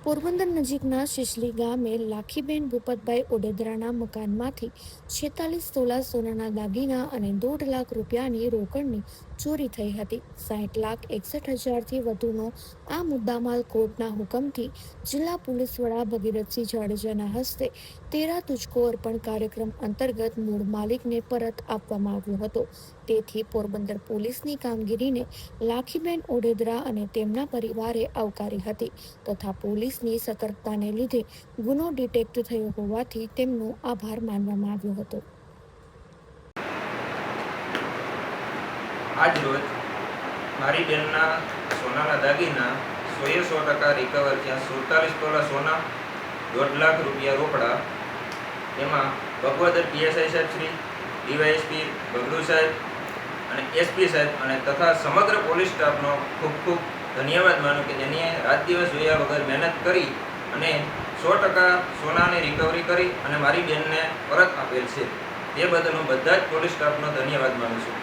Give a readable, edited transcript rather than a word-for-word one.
પોરબંદર નજીકના શિશલી ગામે લાખીબેન ભૂપતભાઈ ઓડેદરાના મકાનમાંથી 46 તોલા સોનાના દાગીના અને 1.5 લાખ રૂપિયાની રોકડની ચોરી થઈ હતી. 60,61,000થી વધુનો આ મુદ્દામાલ કોર્ટના હુકમથી જિલ્લા પોલીસ વડા ભગીરથસિંહ જાડેજાના હસ્તે 13 તુજકો અર્પણ કાર્યક્રમ અંતર્ગત મૂળ માલિકને પરત આપવામાં આવ્યો હતો. તેથી પોરબંદર પોલીસની કામગીરીને લાખીબેન ઓડેદરા અને તેમના પરિવારે આવકારી હતી તથા પોલીસની સતર્કતાને લીધે ગુનો ડિટેક્ટ થયો હોવાથી તેમનો આભાર માનવામાં આવ્યો હતો. આજ રોજ મારી બેનના સોનાના દાગીના 100% રિકવર થયા. 47 તોલા સોના, 1.5 લાખ રૂપિયા રોકડા. એમાં ભગવદર પીએસઆઈ સાહેબ શ્રી, ડીવાયએસપી બગડુ સાહેબ અને એસપી સાહેબ અને તથા સમગ્ર પોલીસ સ્ટાફનો ખૂબ ખૂબ ધન્યવાદ માનું કે જેની રાત દિવસ જોયા વગર મહેનત કરી અને 100% સોનાની રિકવરી કરી અને મારી બેનને પરત આપેલ છે. તે બદલ હું બધા જ પોલીસ સ્ટાફનો ધન્યવાદ માનું છું.